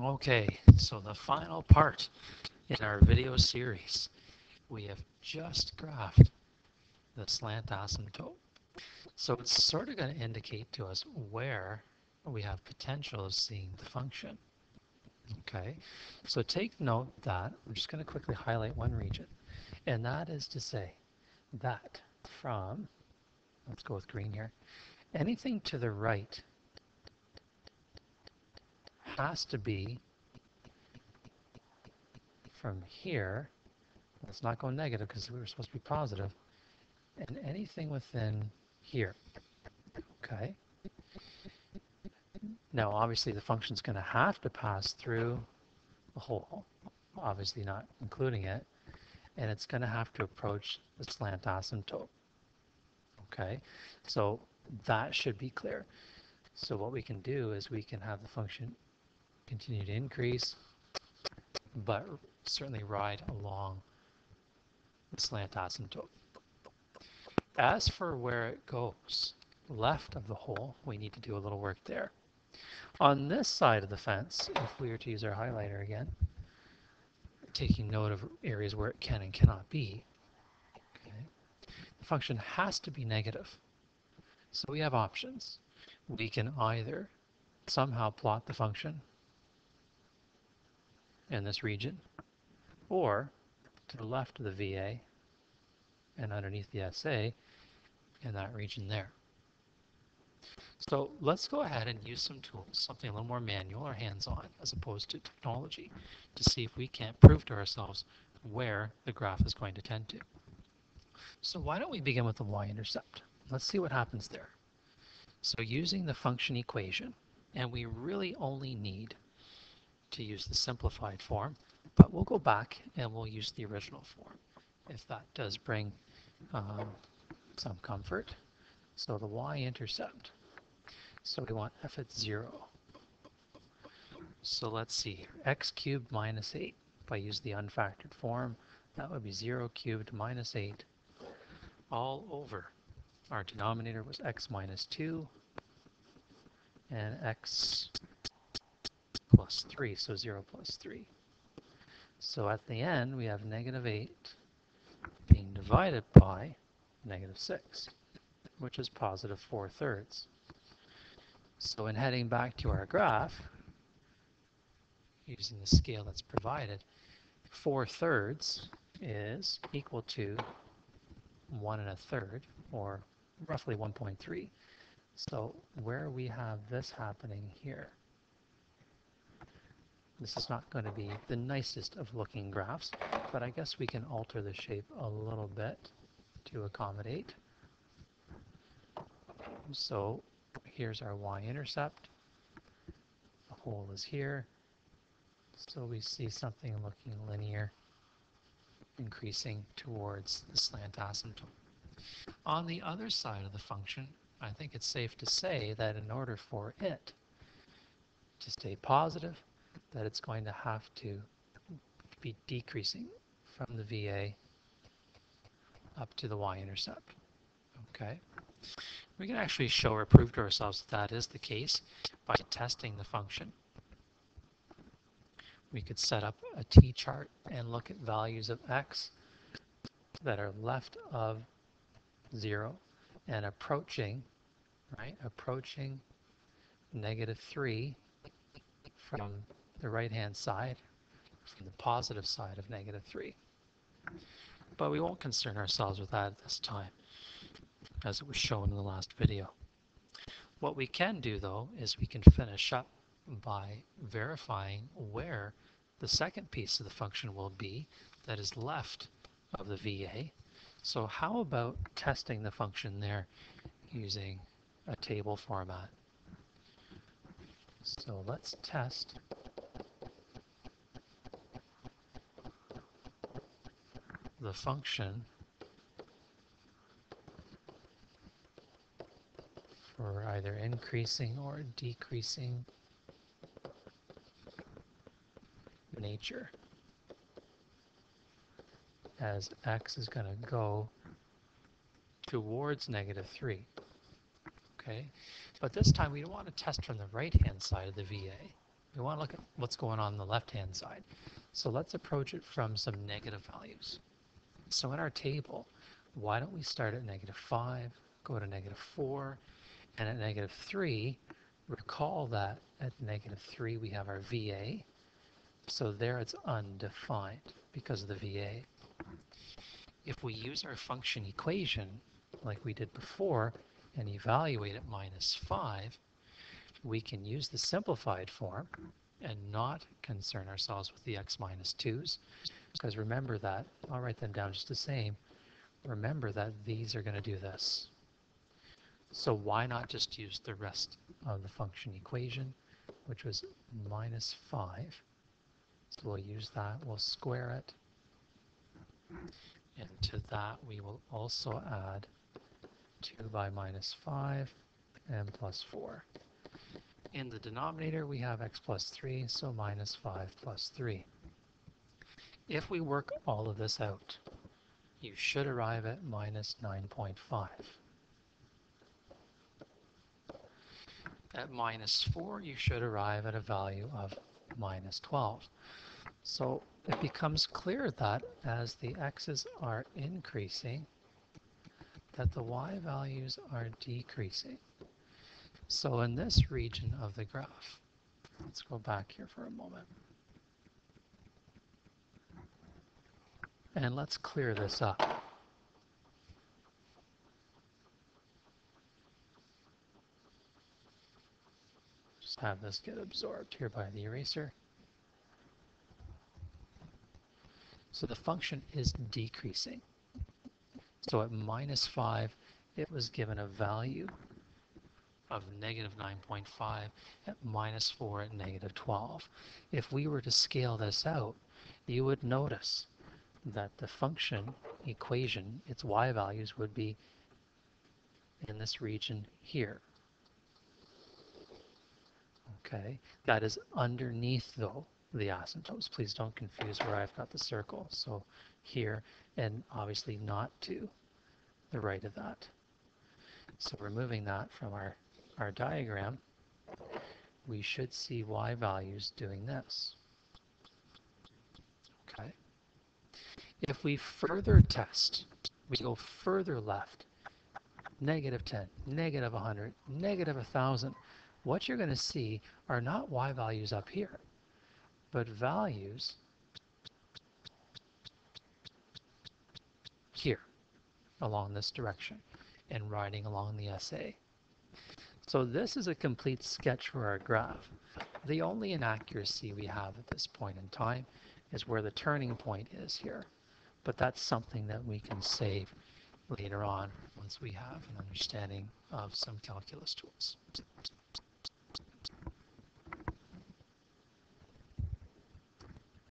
Okay, so the final part in our video series, we have just graphed the slant asymptote. So it's sort of going to indicate to us where we have potential of seeing the function. Okay, so take note that I'm just going to quickly highlight one region, and that is to say that from, let's go with green here, anything to the right has to be from here. Let's not go negative because we were supposed to be positive, and anything within here. Okay, now obviously the function is going to have to pass through the hole, obviously not including it, and it's going to have to approach the slant asymptote. Okay, so that should be clear. So what we can do is we can have the function continue to increase, but certainly ride along the slant asymptote. As for where it goes, left of the hole, we need to do a little work there. On this side of the fence, if we were to use our highlighter again, taking note of areas where it can and cannot be, okay, the function has to be negative. So we have options. We can either somehow plot the function in this region, or to the left of the VA and underneath the SA in that region there. So let's go ahead and use some tools, something a little more manual or hands-on as opposed to technology, to see if we can't prove to ourselves where the graph is going to tend to. So why don't we begin with the y-intercept? Let's see what happens there. So using the function equation, and we really only need to use the simplified form, but we'll go back and we'll use the original form if that does bring some comfort. So the y-intercept, so we want f at 0. So let's see here, x cubed minus 8. If I use the unfactored form, that would be 0 cubed minus 8 all over. Our denominator was x minus 2 and x plus 3, so 0 plus 3. So at the end, we have negative 8 being divided by negative 6, which is positive 4/3. So in heading back to our graph, using the scale that's provided, 4/3 is equal to 1 1/3, or roughly 1.3. So where we have this happening here, this is not going to be the nicest of looking graphs, but I guess we can alter the shape a little bit to accommodate. So here's our y-intercept. The hole is here. So we see something looking linear, increasing towards the slant asymptote. On the other side of the function, I think it's safe to say that in order for it to stay positive, that it's going to have to be decreasing from the VA up to the y-intercept. Okay, we can actually show or prove to ourselves that is the case by testing the function. We could set up a t-chart and look at values of x that are left of 0 and approaching, right, approaching negative 3 from the right-hand side, from the positive side of negative 3. But we won't concern ourselves with that at this time, as it was shown in the last video. What we can do, though, is we can finish up by verifying where the second piece of the function will be that is left of the VA. So how about testing the function there using a table format? So let's test the function for either increasing or decreasing nature, as x is going to go towards negative 3. Okay, but this time we don't want to test from the right-hand side of the VA. We want to look at what's going on the left-hand side. So let's approach it from some negative values. So in our table, why don't we start at -5, go to -4, and at -3, recall that at -3 we have our VA. So there it's undefined because of the VA. If we use our function equation like we did before and evaluate at -5, we can use the simplified form and not concern ourselves with the x minus 2's, because remember that, I'll write them down just the same, remember that these are going to do this. So why not just use the rest of the function equation, which was -5. So we'll use that, we'll square it, and to that we will also add 2 by -5 and +4. In the denominator we have x plus 3, so -5 plus 3. If we work all of this out, you should arrive at -9.5. At -4, you should arrive at a value of -12. So it becomes clear that as the x's are increasing, that the y values are decreasing. So in this region of the graph, let's go back here for a moment. And let's clear this up. Just have this get absorbed here by the eraser. So the function is decreasing. So at -5, it was given a value of -9.5, at -4 at -12. If we were to scale this out, you would notice that the function equation, its y values would be in this region here. Okay, that is underneath though the asymptotes. Please don't confuse where I've got the circle. So here, and obviously not to the right of that. So removing that from our diagram, we should see y values doing this. Okay. If we further test, we go further left, -10, -100, -1,000, what you're going to see are not y values up here, but values here along this direction and riding along the SA. So this is a complete sketch for our graph. The only inaccuracy we have at this point in time is where the turning point is here. But that's something that we can save later on once we have an understanding of some calculus tools.